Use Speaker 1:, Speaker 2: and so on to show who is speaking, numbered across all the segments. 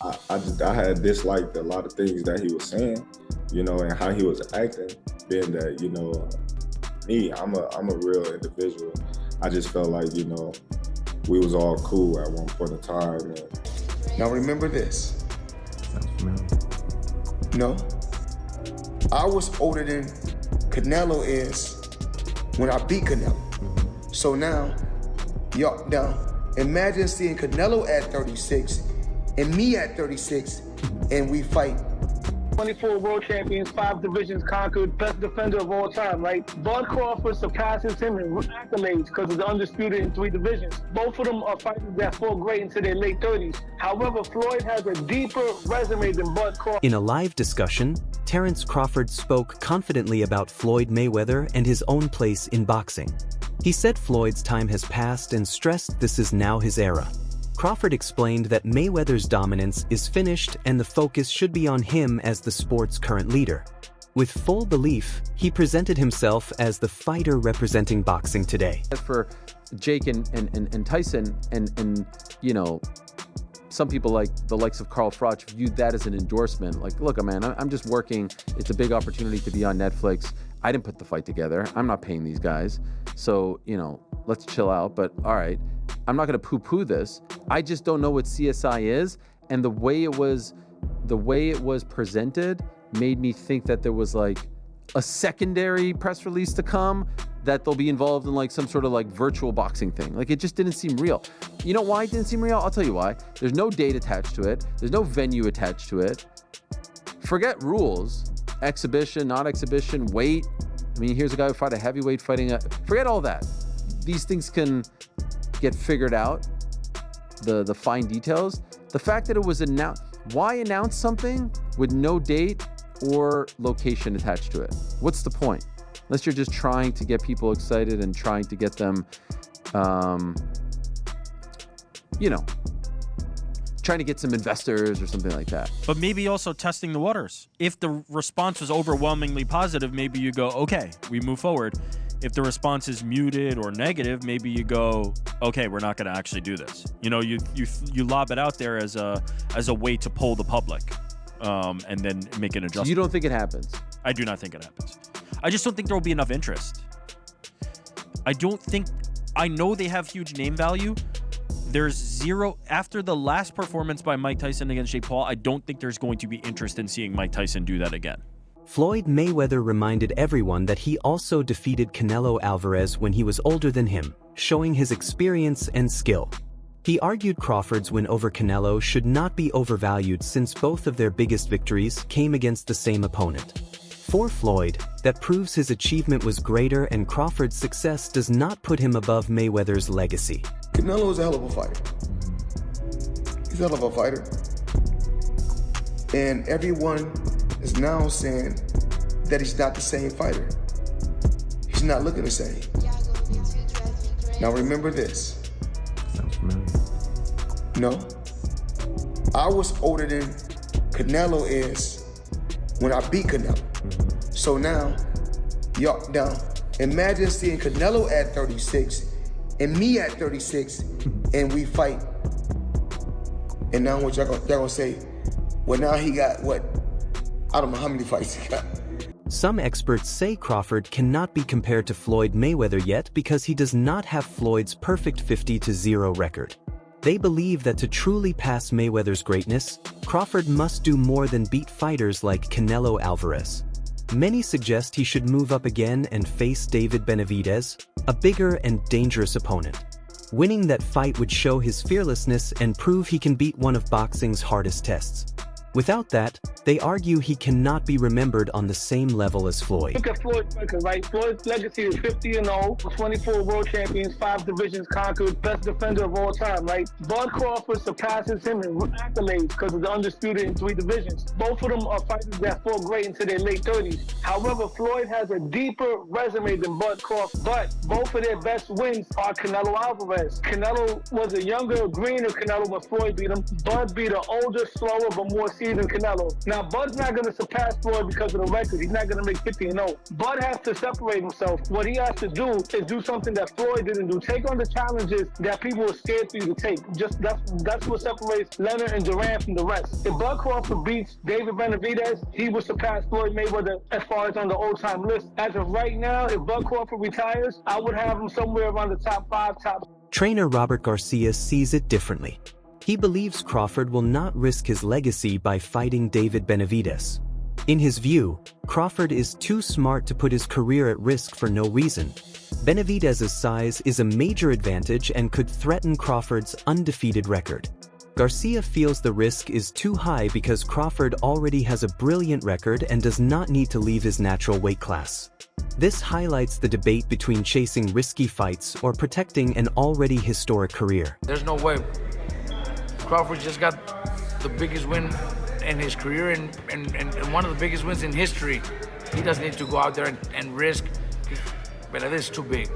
Speaker 1: I had disliked a lot of things that he was saying, and how he was acting, being that, me, I'm a real individual. I just felt like, we was all cool at one point in time.
Speaker 2: Now remember this.
Speaker 3: Sounds familiar.
Speaker 2: No. I was older than Canelo is when I beat Canelo. So now, imagine seeing Canelo at 36 and me at 36, and we fight.
Speaker 4: 24 world champions, 5 divisions conquered, best defender of all time, right? Bud Crawford surpasses him in accolades because he's undisputed in 3 divisions. Both of them are fighters that fought great into their late 30s. However, Floyd has a deeper resume than Bud Crawford.
Speaker 5: In a live discussion, Terence Crawford spoke confidently about Floyd Mayweather and his own place in boxing. He said Floyd's time has passed and stressed this is now his era. Crawford explained that Mayweather's dominance is finished and the focus should be on him as the sport's current leader. With full belief, he presented himself as the fighter representing boxing today.
Speaker 3: As for Jake and Tyson, and some people like the likes of Carl Froch viewed that as an endorsement. Like, look, man, I'm just working. It's a big opportunity to be on Netflix. I didn't put the fight together. I'm not paying these guys. So, let's chill out. But all right, I'm not going to poo-poo this. I just don't know what CSI is. And the way it was presented made me think that there was like a secondary press release to come, that they'll be involved in like some sort of like virtual boxing thing. Like, it just didn't seem real. You know why it didn't seem real? I'll tell you why. There's no date attached to it. There's no venue attached to it. Forget rules, exhibition, not exhibition, weight. I mean, here's a guy who fought a heavyweight forget all that. These things can get figured out, the fine details. The fact that it was announced, why announce something with no date or location attached to it? What's the point? Unless you're just trying to get people excited and trying to get them, trying to get some investors or something like that.
Speaker 6: But maybe also testing the waters. If the response was overwhelmingly positive, maybe you go, okay, we move forward. If the response is muted or negative, maybe you go, okay, we're not going to actually do this. You lob it out there as a way to poll the public, and then make an adjustment.
Speaker 3: So you don't think it happens?
Speaker 6: I do not think it happens. I just don't think there will be enough interest. I know they have huge name value. There's zero, after the last performance by Mike Tyson against Jake Paul, I don't think there's going to be interest in seeing Mike Tyson do that again.
Speaker 5: Floyd Mayweather reminded everyone that he also defeated Canelo Alvarez when he was older than him, showing his experience and skill. He argued Crawford's win over Canelo should not be overvalued since both of their biggest victories came against the same opponent. For Floyd, that proves his achievement was greater and Crawford's success does not put him above Mayweather's legacy.
Speaker 2: Canelo is a hell of a fighter. He's a hell of a fighter. And everyone is now saying that he's not the same fighter. He's not looking the same. Now remember this.
Speaker 3: Sounds familiar.
Speaker 2: No. I was older than Canelo is when I beat Canelo. So now, imagine seeing Canelo at 36 and me at 36, and we fight. And now what y'all gonna say? Well, now he got what? I don't know how many fights he got.
Speaker 5: Some experts say Crawford cannot be compared to Floyd Mayweather yet because he does not have Floyd's perfect 50-0 record. They believe that to truly pass Mayweather's greatness, Crawford must do more than beat fighters like Canelo Alvarez. Many suggest he should move up again and face David Benavidez, a bigger and dangerous opponent. Winning that fight would show his fearlessness and prove he can beat one of boxing's hardest tests. Without that, they argue he cannot be remembered on the same level as Floyd.
Speaker 4: Look at Floyd's record, right? Floyd's legacy is 50-0, 24 world champions, 5 divisions conquered, best defender of all time, right? Bud Crawford surpasses him in accolades because he's undisputed in 3 divisions. Both of them are fighters that fought great into their late 30s. However, Floyd has a deeper resume than Bud Crawford, but both of their best wins are Canelo Alvarez. Canelo was a younger, greener Canelo when Floyd beat him. Bud beat an older, slower, but more serious undefeated than Canelo. Now, Bud's not going to surpass Floyd because of the record. He's not going to make 50-0. Bud has to separate himself. What he has to do is do something that Floyd didn't do. Take on the challenges that people are scared for you to take. Just that's what separates Leonard and Duran from the rest. If Bud Crawford beats David Benavidez, he will surpass Floyd Mayweather as far as on the all-time list. As of right now, if Bud Crawford retires, I would have him somewhere around the top 5, top.
Speaker 5: Trainer Robert Garcia sees it differently. He believes Crawford will not risk his legacy by fighting David Benavidez. In his view, Crawford is too smart to put his career at risk for no reason. Benavidez's size is a major advantage and could threaten Crawford's undefeated record. Garcia feels the risk is too high because Crawford already has a brilliant record and does not need to leave his natural weight class. This highlights the debate between chasing risky fights or protecting an already historic career.
Speaker 7: There's no way. Crawford just got the biggest win in his career and one of the biggest wins in history. He doesn't need to go out there and risk. But it is too big,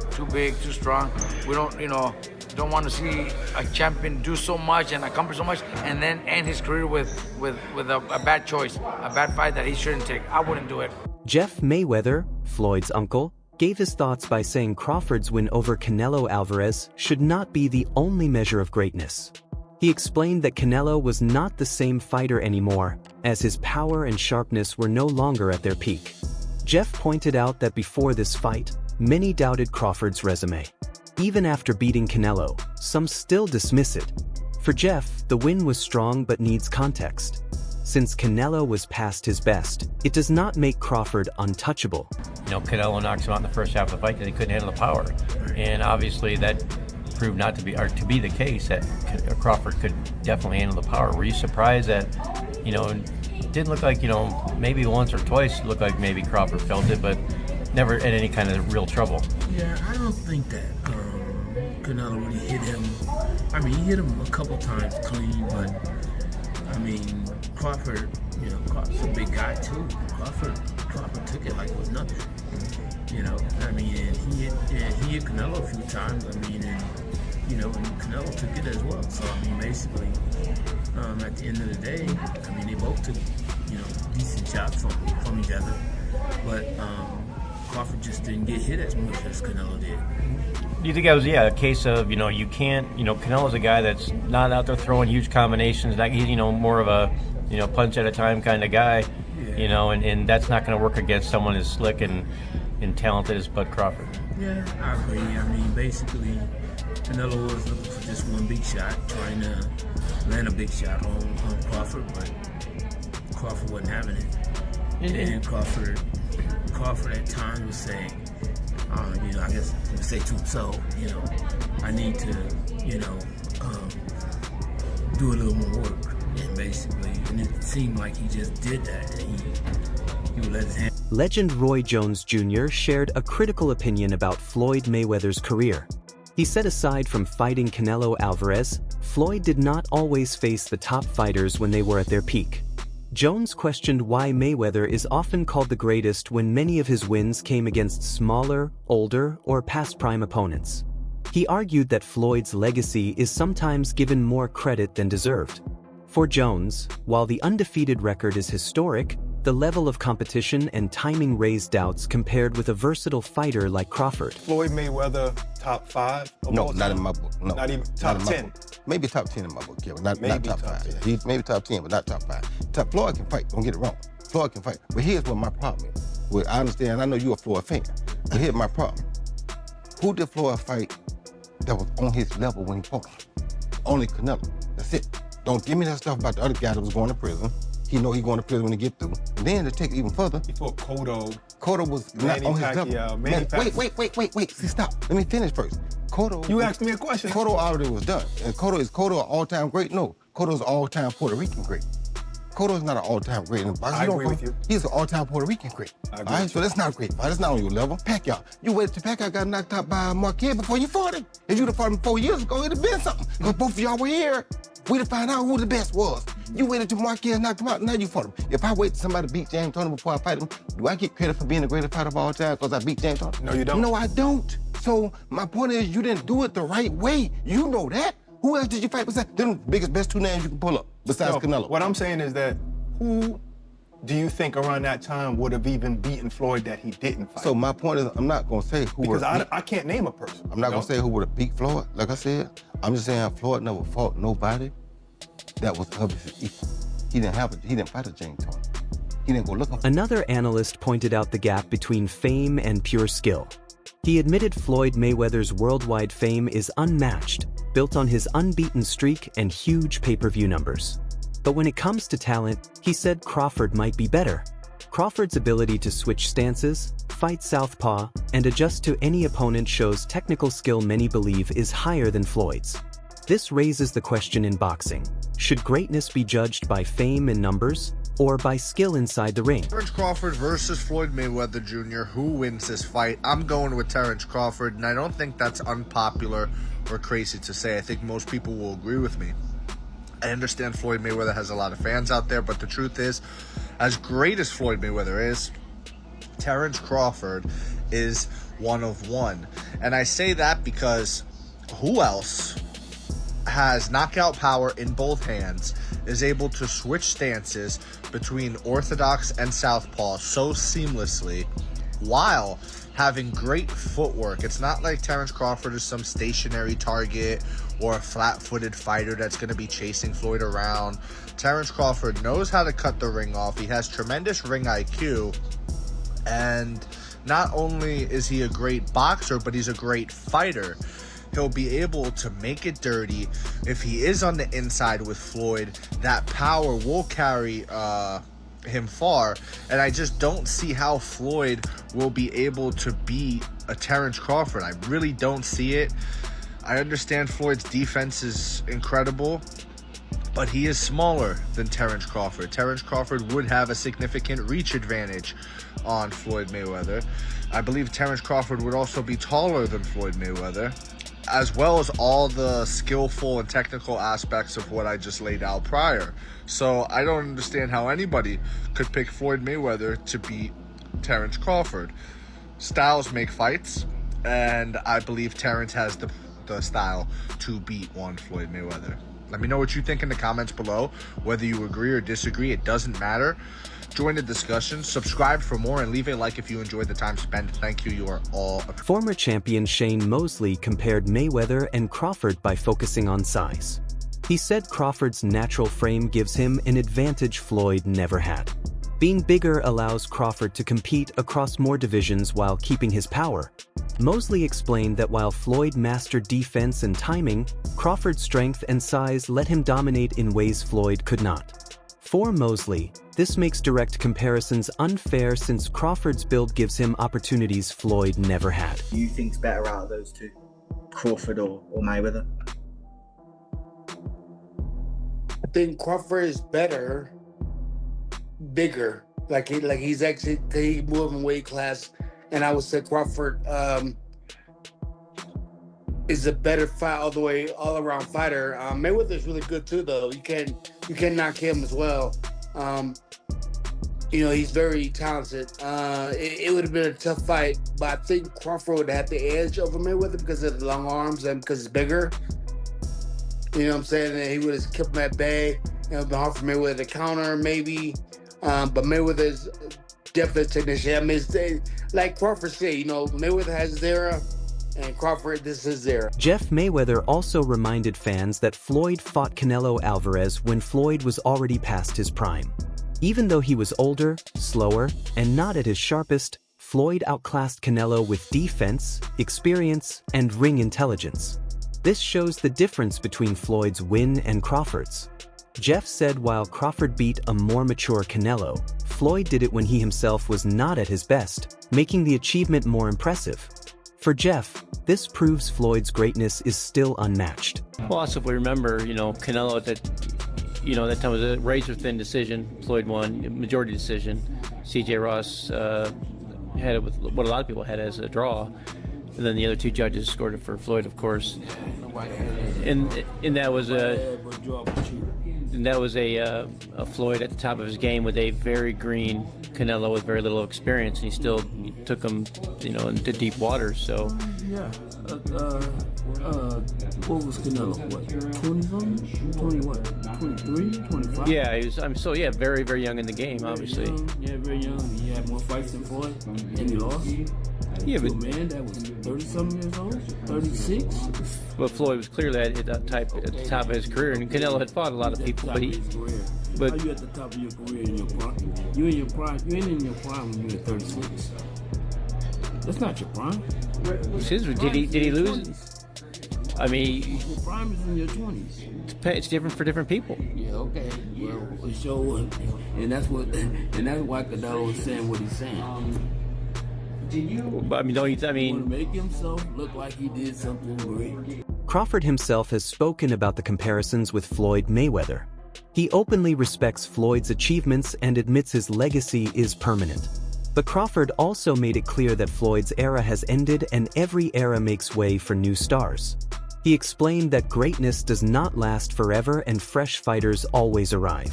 Speaker 7: too strong. We don't want to see a champion do so much and accomplish so much and then end his career with a bad choice, a bad fight that he shouldn't take. I wouldn't do it.
Speaker 5: Jeff Mayweather, Floyd's uncle, gave his thoughts by saying Crawford's win over Canelo Alvarez should not be the only measure of greatness. He explained that Canelo was not the same fighter anymore, as his power and sharpness were no longer at their peak. Jeff pointed out that before this fight, many doubted Crawford's resume. Even after beating Canelo, some still dismiss it. For Jeff, the win was strong but needs context. Since Canelo was past his best, it does not make Crawford untouchable.
Speaker 8: Canelo knocks him out in the first half of the fight because he couldn't handle the power. And obviously that proved not to be, or to be the case, that Crawford could definitely handle the power. Were you surprised that, it didn't look like, maybe once or twice it looked like maybe Crawford felt it, but never in any kind of real trouble?
Speaker 9: Yeah, I don't think that Canelo really hit him. I mean, he hit him a couple times clean, but I mean, Crawford, Crawford's a big guy too. Crawford took it like it was nothing. I mean, and he hit Canelo a few times. I mean, and Canelo took it as well. So I mean, basically, at the end of the day, I mean, they both took decent shots from each other, but Crawford just didn't get hit as much as Canelo did.
Speaker 8: Do you think that was, a case of, you can't, Canelo's a guy that's not out there throwing huge combinations. He's, more of a, punch at a time kind of guy, and that's not going to work against someone as slick and talented as Bud Crawford.
Speaker 9: Yeah, I agree. I mean, basically, Canelo was looking for just one big shot, trying to land a big shot on Crawford, but Crawford wasn't having it. And Crawford at times was saying, I guess he would say to himself, I need to, do a little more work. And basically, and it seemed like he just did that. And he would let his hand.
Speaker 5: Legend Roy Jones Jr. shared a critical opinion about Floyd Mayweather's career. He said aside from fighting Canelo Alvarez, Floyd did not always face the top fighters when they were at their peak. Jones questioned why Mayweather is often called the greatest when many of his wins came against smaller, older, or past-prime opponents. He argued that Floyd's legacy is sometimes given more credit than deserved. For Jones, while the undefeated record is historic, the level of competition and timing raised doubts compared with a versatile fighter like Crawford.
Speaker 10: Floyd Mayweather, top 5?
Speaker 11: No, not in my book. No,
Speaker 10: not even top 10?
Speaker 11: Maybe top 10 in my book, Kevin. Not top 5.
Speaker 10: 10.
Speaker 11: He's maybe top 10, but not top 5. Floyd can fight, don't get it wrong. Floyd can fight. But here's what my problem is. Well, I understand, I know you're a Floyd fan, but here's my problem. Who did Floyd fight that was on his level when he fought? Only Canelo. That's it. Don't give me that stuff about the other guy that was going to prison. He know he's going to prison when he get through. And then to take it even further.
Speaker 10: He fought Cotto.
Speaker 11: Cotto was not on his level. Wait. See, stop. Let me finish first. Cotto.
Speaker 10: You asked me a question.
Speaker 11: Cotto already was done. And Cotto an all-time great? No. Cotto's an all-time Puerto Rican great. Cotto's not an all-time great in boxing.
Speaker 10: I agree with you.
Speaker 11: He's an all-time Puerto Rican great.
Speaker 10: I agree.
Speaker 11: All right, so that's not a great fight. That's not on your level. Pacquiao. You waited till Pacquiao got knocked out by Marquez before you fought him. If you'd have fought him 4 years ago, it'd have been something. Because both of y'all were here. We'd have found out who the best was. You waited till Marquez knocked him out, now you fought him. If I wait till somebody beat James Toney before I fight him, do I get credit for being the greatest fighter of all time because I beat James Toney?
Speaker 10: No, you don't.
Speaker 11: No, I don't. So my point is you didn't do it the right way. You know that. Who else did you fight besides them biggest, best 2 names you can pull up besides Canelo?
Speaker 10: What I'm saying is that Who do you think around that time would have even beaten Floyd that he didn't fight?
Speaker 11: So my point is, I'm not gonna say who
Speaker 10: because
Speaker 11: would
Speaker 10: I can't name a person.
Speaker 11: I'm not gonna say who would have beat Floyd. Like I said, I'm just saying Floyd never fought nobody that was of his equal. He didn't fight a James Tony. He didn't go looking for.
Speaker 5: Another analyst pointed out the gap between fame and pure skill. He admitted Floyd Mayweather's worldwide fame is unmatched, built on his unbeaten streak and huge pay-per-view numbers. But when it comes to talent, he said Crawford might be better. Crawford's ability to switch stances, fight southpaw, and adjust to any opponent shows technical skill many believe is higher than Floyd's. This raises the question in boxing: should greatness be judged by fame and numbers, or by skill inside the ring?
Speaker 12: Terence Crawford versus Floyd Mayweather Jr. Who wins this fight? I'm going with Terence Crawford, and I don't think that's unpopular or crazy to say. I think most people will agree with me. I understand Floyd Mayweather has a lot of fans out there, but the truth is, as great as Floyd Mayweather is, Terence Crawford is one of one. And I say that because who else has knockout power in both hands, is able to switch stances between orthodox and southpaw so seamlessly while having great footwork? It's not like Terence Crawford is some stationary target or a flat-footed fighter that's going to be chasing Floyd around. Terence Crawford knows how to cut the ring off. He has tremendous ring IQ, and not only is he a great boxer, but he's a great fighter. He'll be able to make it dirty. If he is on the inside with Floyd, that power will carry him far, and I just don't see how Floyd will be able to beat a Terence Crawford. I really don't see it. I understand Floyd's defense is incredible, but he is smaller than Terence Crawford. Terence Crawford would have a significant reach advantage on Floyd Mayweather. I believe Terence Crawford would also be taller than Floyd Mayweather, as well as all the skillful and technical aspects of what I just laid out prior. So I don't understand how anybody could pick Floyd Mayweather to beat Terence Crawford. Styles make fights, and I believe Terence has the style to beat one Floyd Mayweather. Let me know what you think in the comments below. Whether you agree or disagree, it doesn't matter. Join the discussion, subscribe for more, and leave a like if you enjoyed the time spent. Thank you. You are all...
Speaker 5: Former champion Shane Mosley compared Mayweather and Crawford by focusing on size. He said Crawford's natural frame gives him an advantage Floyd never had. Being bigger allows Crawford to compete across more divisions while keeping his power. Mosley explained that while Floyd mastered defense and timing, Crawford's strength and size let him dominate in ways Floyd could not. For Mosley, this makes direct comparisons unfair since Crawford's build gives him opportunities Floyd never had.
Speaker 13: Who do you think's better out of those two, Crawford or Mayweather?
Speaker 2: I think Crawford is better, bigger. Like he's actually he moved in weight class, and I would say Crawford is a better fight all around fighter. Mayweather is really good too, though. You can knock him as well. He's very talented. It would have been a tough fight, but I think Crawford would have the edge over Mayweather because of the long arms and because it's bigger. You know what I'm saying? And he would have kept him at bay. It would have been hard for Mayweather to counter, maybe. But Mayweather's definitely a technician. I mean, like Crawford said, Mayweather has his era, and Crawford, this is his era.
Speaker 5: Jeff Mayweather also reminded fans that Floyd fought Canelo Alvarez when Floyd was already past his prime. Even though he was older, slower, and not at his sharpest, Floyd outclassed Canelo with defense, experience, and ring intelligence. This shows the difference between Floyd's win and Crawford's. Jeff said while Crawford beat a more mature Canelo, Floyd did it when he himself was not at his best, making the achievement more impressive. For Jeff, this proves Floyd's greatness is still unmatched.
Speaker 8: Well, also if we remember, Canelo at that time was a razor-thin decision. Floyd won, majority decision. C.J. Ross had it with what a lot of people had as a draw. And then the other two judges scored it for Floyd, of course. And that was a Floyd at the top of his game with a very green Canelo with very little experience, and he still took him, into deep waters. So
Speaker 9: Yeah. What was Canelo? What? 20 something? 20 what? 23? 25?
Speaker 8: Yeah, he was. Very, very young in the game, obviously.
Speaker 9: Yeah, very young. He had more fights than Floyd, and he lost.
Speaker 8: Yeah,
Speaker 9: to
Speaker 8: but
Speaker 9: a man that was 30-something years old, 36.
Speaker 8: But Floyd was clearly at the top of his career, and Canelo had fought a lot of people, but he. But
Speaker 9: how you at the top of your career in your prime? You in your prime? You ain't in your prime when you're 36. That's not your prime.
Speaker 8: Did he lose? I mean,
Speaker 9: your prime is in your 20s.
Speaker 8: It's different for different people.
Speaker 9: Yeah, okay. Well, so, and that's why Canelo is saying what he's saying.
Speaker 8: But I mean, don't you? I mean,
Speaker 9: want to make himself look like he did something great.
Speaker 5: Crawford himself has spoken about the comparisons with Floyd Mayweather. He openly respects Floyd's achievements and admits his legacy is permanent. But Crawford also made it clear that Floyd's era has ended and every era makes way for new stars. He explained that greatness does not last forever and fresh fighters always arrive.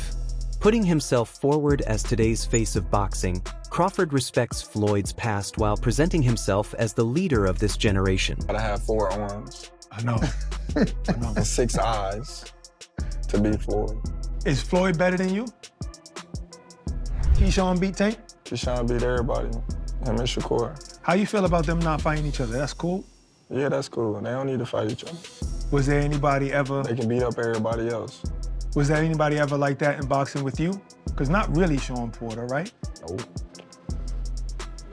Speaker 5: Putting himself forward as today's face of boxing, Crawford respects Floyd's past while presenting himself as the leader of this generation.
Speaker 14: Gotta have 4 arms.
Speaker 10: I know.
Speaker 14: And 6 eyes to beat Floyd.
Speaker 10: Is Floyd better than you? Keyshawn beat Tank?
Speaker 14: Keyshawn beat everybody. Him and Shakur.
Speaker 10: How you feel about them not fighting each other? That's cool?
Speaker 14: Yeah, that's cool. They don't need to fight each other.
Speaker 10: Was there anybody ever...
Speaker 14: They can beat up everybody else.
Speaker 10: Was there anybody ever like that in boxing with you? Because not really Sean Porter, right?
Speaker 14: Nope.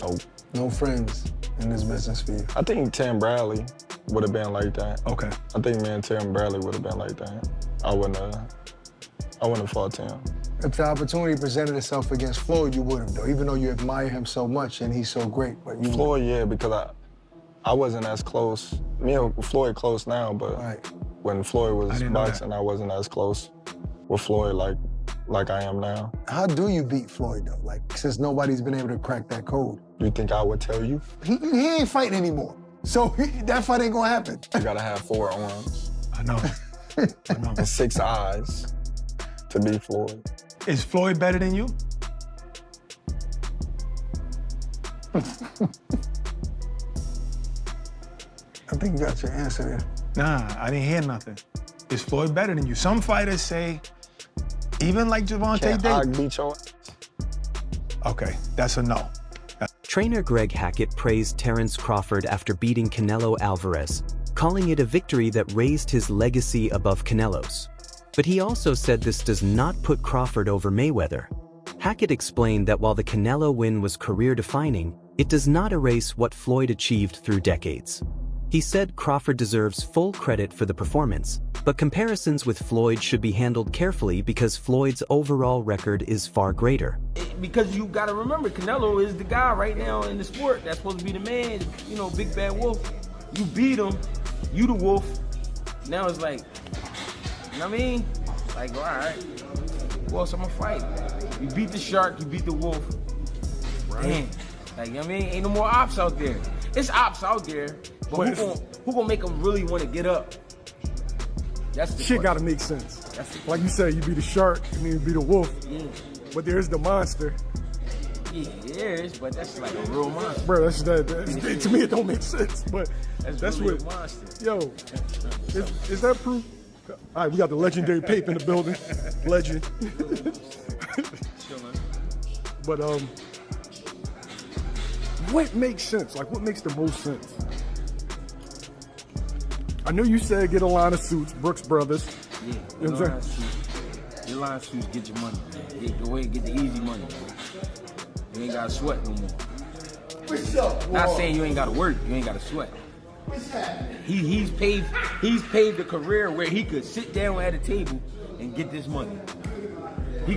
Speaker 14: Nope.
Speaker 12: No friends in this business for you.
Speaker 14: I think Tim Bradley would have been like that.
Speaker 10: Okay.
Speaker 14: I think me and Tim Bradley would have been like that. I wouldn't have fought Tim.
Speaker 12: If the opportunity presented itself against Floyd, you would have, though, even though you admire him so much and he's so great. But you
Speaker 14: Floyd, yeah, because I wasn't as close. Me and Floyd close now, but when Floyd was boxing, I wasn't as close with Floyd like I am now.
Speaker 12: How do you beat Floyd, though? Like, since nobody's been able to crack that code.
Speaker 14: You think I would tell you?
Speaker 12: He ain't fighting anymore. So that fight ain't gonna happen.
Speaker 14: You gotta have 4 arms.
Speaker 10: I know.
Speaker 14: And 6 eyes to beat Floyd.
Speaker 10: Is Floyd better than you?
Speaker 12: I think you got your answer there.
Speaker 10: Nah, I didn't hear nothing. Is Floyd better than you? Some fighters say, even like Gervonta Davis.
Speaker 14: Beat your ass?
Speaker 10: Okay, that's a no.
Speaker 5: Trainer Greg Hackett praised Terence Crawford after beating Canelo Alvarez, calling it a victory that raised his legacy above Canelo's. But he also said this does not put Crawford over Mayweather. Hackett explained that while the Canelo win was career-defining, it does not erase what Floyd achieved through decades. He said Crawford deserves full credit for the performance, but comparisons with Floyd should be handled carefully because Floyd's overall record is far greater.
Speaker 15: Because you gotta remember, Canelo is the guy right now in the sport that's supposed to be the man, you know, big bad wolf. You beat him, you the wolf. Now it's like, you know what I mean? Like, all right, who else I'm gonna fight? You beat the shark, you beat the wolf. Damn, like, you know what I mean? Ain't no more ops out there. It's ops out there, but who gonna make them really want to get up? That's the
Speaker 16: shit gotta make sense. Like you said, you be the shark and then you be the wolf.
Speaker 15: Yeah.
Speaker 16: But there's the monster.
Speaker 15: Yeah, there's, but that's like a real monster.
Speaker 16: Bro, that's to me it don't make sense. But that's
Speaker 15: really
Speaker 16: what
Speaker 15: a monster.
Speaker 16: Yo, is that proof? All right, we got the legendary Pape in the building. Legend. But what makes sense? Like, what makes the most sense? I know you said get a line of suits, Brooks Brothers.
Speaker 15: Yeah,
Speaker 16: you know what I'm saying?
Speaker 15: Your line of suits, get your money, man. Go ahead and get the easy money, man. You ain't gotta sweat no more.
Speaker 2: What's up,
Speaker 15: Not saying you ain't gotta work, you ain't gotta sweat. He's paved a career where he could sit down at a table and get this money. He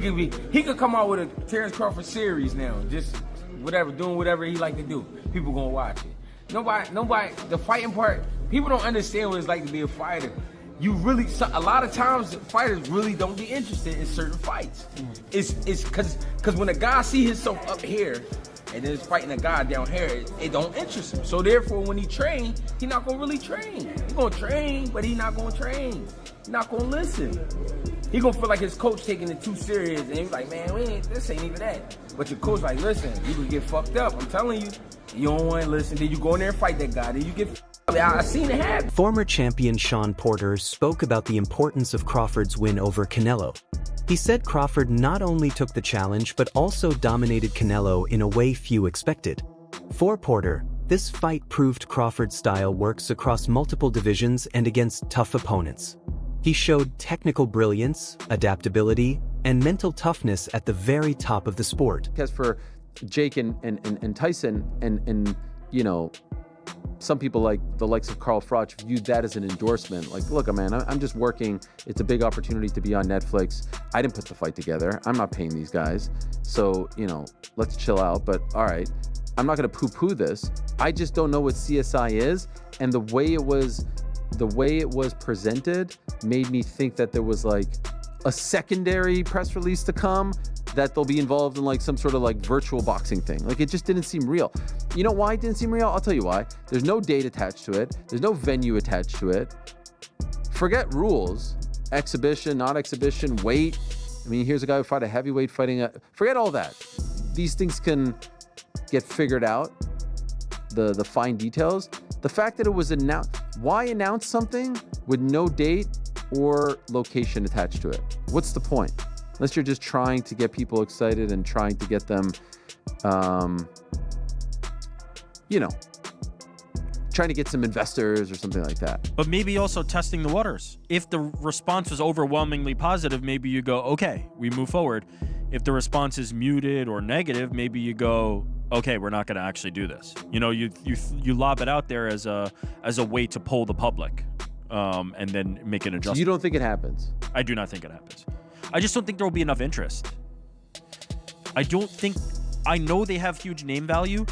Speaker 15: could come out with a Terence Crawford series now, just whatever, doing whatever he like to do. People gonna watch it. Nobody, the fighting part, people don't understand what it's like to be a fighter. A lot of times fighters really don't be interested in certain fights. It's cause when a guy see himself up here and then he's fighting a guy down here, it don't interest him. So therefore when he train, he not gonna really train. He gonna train, but he not gonna train. He not gonna listen. He gonna feel like his coach taking it too serious and he's like, man, this ain't even that. But your coach like, listen, you can get fucked up, I'm telling you. You don't wanna listen, then you go in there and fight that guy, then you get I seen it happen.
Speaker 5: Former champion Shawn Porter spoke about the importance of Crawford's win over Canelo. He said Crawford not only took the challenge but also dominated Canelo in a way few expected. For Porter, this fight proved Crawford's style works across multiple divisions and against tough opponents. He showed technical brilliance, adaptability, and mental toughness at the very top of the sport.
Speaker 3: As for Jake and Tyson, and you know, some people like the likes of Carl Froch viewed that as an endorsement. Like, look, man, I'm just working. It's a big opportunity to be on Netflix. I didn't put the fight together. I'm not paying these guys. So, you know, let's chill out. But all right, I'm not going to poo-poo this. I just don't know what CSI is. And the way it was presented made me think that there was like a secondary press release to come, that they'll be involved in like some sort of like virtual boxing thing. Like, it just didn't seem real. You know why it didn't seem real? I'll tell you why. There's no date attached to it. There's no venue attached to it. Forget rules, exhibition, not exhibition, weight. I mean, here's a guy who fought a heavyweight fighting forget all that. These things can get figured out, the fine details. The fact that it was announced, why announce something with no date or location attached to it? What's the point? Unless you're just trying to get people excited and trying to get them, you know, trying to get some investors or something like that.
Speaker 6: But maybe also testing the waters. If the response was overwhelmingly positive, maybe you go, okay, we move forward. If the response is muted or negative, maybe you go, okay, we're not going to actually do this. You know, you lob it out there as a way to poll the public, and then make an adjustment.
Speaker 3: You don't think it happens?
Speaker 6: I do not think it happens. I just don't think there will be enough interest. I know they have huge name value.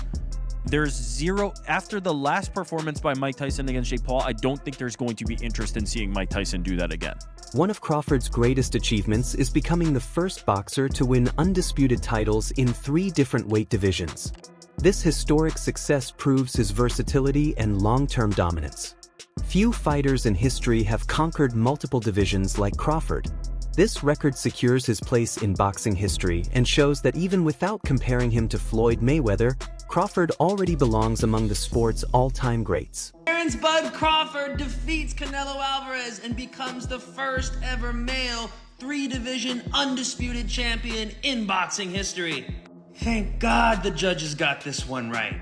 Speaker 6: There's zero, after the last performance by Mike Tyson against Jake Paul, I don't think there's going to be interest in seeing Mike Tyson do that again.
Speaker 5: One of Crawford's greatest achievements is becoming the first boxer to win undisputed titles in 3 different weight divisions. This historic success proves his versatility and long-term dominance. Few fighters in history have conquered multiple divisions like Crawford. This record secures his place in boxing history and shows that even without comparing him to Floyd Mayweather, Crawford already belongs among the sport's all-time greats.
Speaker 17: Terence "Bud" Crawford defeats Canelo Alvarez and becomes the first ever male 3-division undisputed champion in boxing history. Thank God the judges got this one right.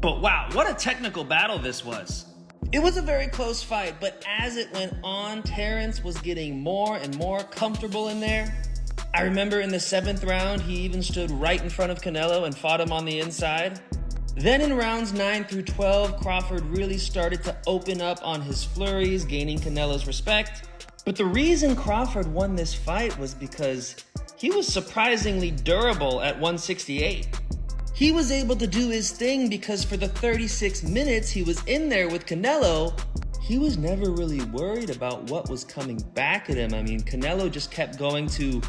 Speaker 17: But wow, what a technical battle this was. It was a very close fight, but as it went on, Terence was getting more and more comfortable in there. I remember in the 7th round, he even stood right in front of Canelo and fought him on the inside. Then in rounds 9 through 12, Crawford really started to open up on his flurries, gaining Canelo's respect. But the reason Crawford won this fight was because he was surprisingly durable at 168. He was able to do his thing because for the 36 minutes he was in there with Canelo, he was never really worried about what was coming back at him. I mean, Canelo just kept going to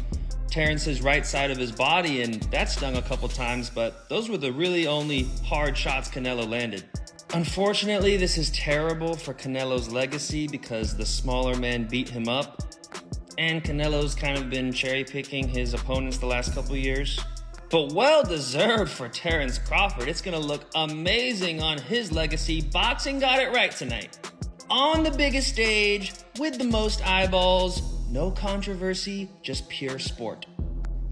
Speaker 17: Terence's right side of his body, and that stung a couple times, but those were the really only hard shots Canelo landed. Unfortunately, this is terrible for Canelo's legacy because the smaller man beat him up, and Canelo's kind of been cherry-picking his opponents the last couple years. But well-deserved for Terence Crawford. It's gonna look amazing on his legacy. Boxing got it right tonight. On the biggest stage, with the most eyeballs, no controversy, just pure sport.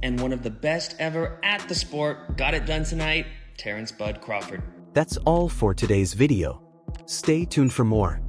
Speaker 17: And one of the best ever at the sport got it done tonight, Terence "Bud" Crawford.
Speaker 5: That's all for today's video. Stay tuned for more.